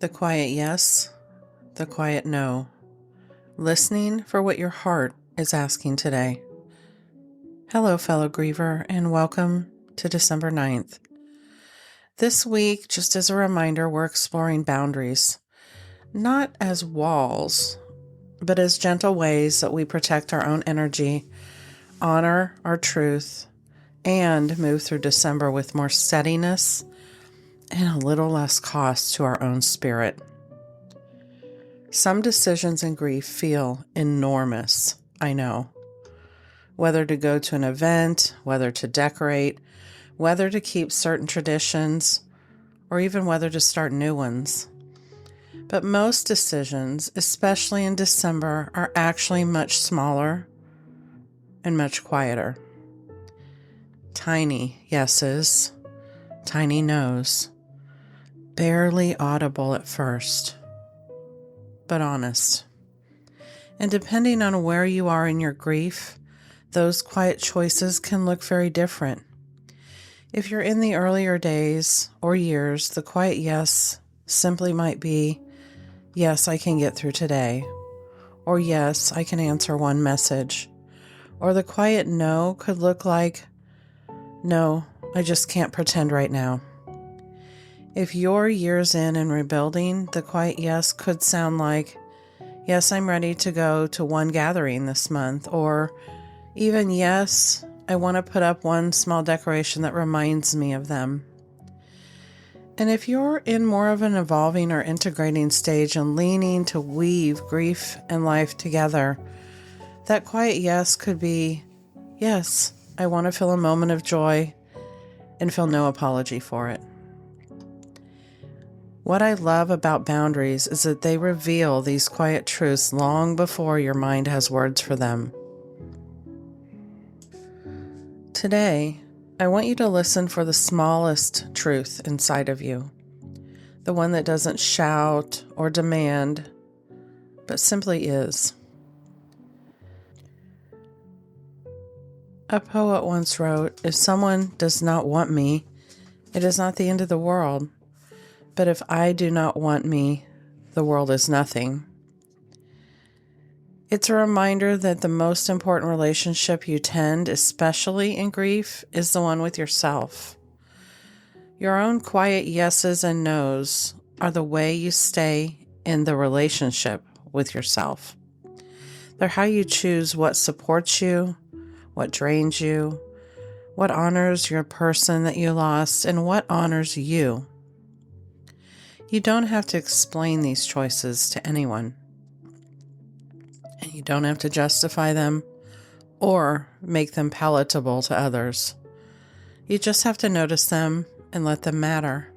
The quiet yes, the quiet no. Listening for what your heart is asking today. Hello, fellow Griever, and welcome to December 9th. This week, just as a reminder, we're exploring boundaries, not as walls, but as gentle ways that we protect our own energy, honor our truth, and move through December with more steadiness and a little less cost to our own spirit. Some decisions in grief feel enormous, I know. Whether to go to an event, whether to decorate, whether to keep certain traditions, or even whether to start new ones. But most decisions, especially in December, are actually much smaller and much quieter. Tiny yeses, tiny nos, barely audible at first, but honest. And depending on where you are in your grief, those quiet choices can look very different. If you're in the earlier days or years, the quiet yes simply might be, yes, I can get through today, or yes, I can answer one message. Or the quiet no could look like, no, I just can't pretend right now. If you're years in and rebuilding, the quiet yes could sound like, yes, I'm ready to go to one gathering this month, or even yes, I want to put up one small decoration that reminds me of them. And if you're in more of an evolving or integrating stage and leaning to weave grief and life together, that quiet yes could be, yes, I want to feel a moment of joy and feel no apology for it. What I love about boundaries is that they reveal these quiet truths long before your mind has words for them. Today, I want you to listen for the smallest truth inside of you, the one that doesn't shout or demand, but simply is. A poet once wrote, "If someone does not want me, it is not the end of the world. But if I do not want me, the world is nothing." It's a reminder that the most important relationship you tend, especially in grief, is the one with yourself. Your own quiet yeses and nos are the way you stay in the relationship with yourself. They're how you choose what supports you, what drains you, what honors your person that you lost, and what honors you. You don't have to explain these choices to anyone. And you don't have to justify them or make them palatable to others. You just have to notice them and let them matter.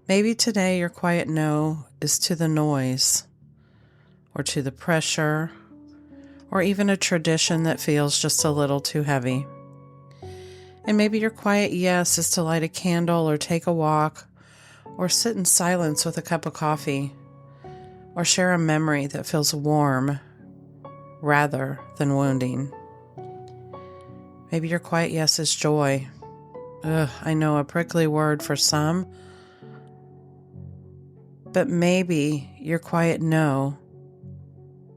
Maybe today your quiet no is to the noise, or to the pressure, or even a tradition that feels just a little too heavy. And maybe your quiet yes is to light a candle or take a walk, or sit in silence with a cup of coffee, or share a memory that feels warm rather than wounding. Maybe your quiet yes is joy. I know, a prickly word for some, but maybe your quiet no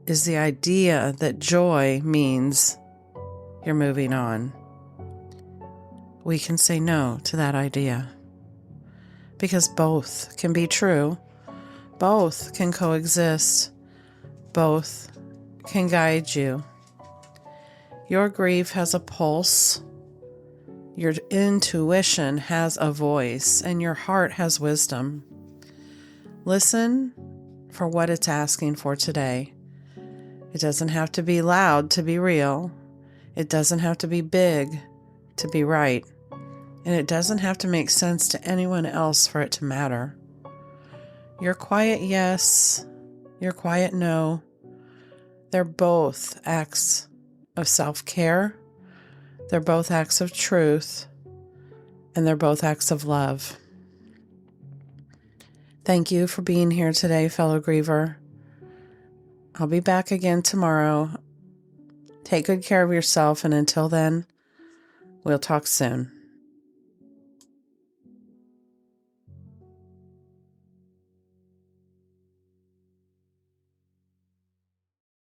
is the idea that joy means you're moving on. We can say no to that idea, because both can be true, both can coexist, both can guide you. Your grief has a pulse, your intuition has a voice, and your heart has wisdom. Listen for what it's asking for today. It doesn't have to be loud to be real. It doesn't have to be big to be right. And it doesn't have to make sense to anyone else for it to matter. Your quiet yes, your quiet no, they're both acts of self-care, they're both acts of truth, and they're both acts of love. Thank you for being here today, fellow Griever. I'll be back again tomorrow. Take good care of yourself, and until then, we'll talk soon.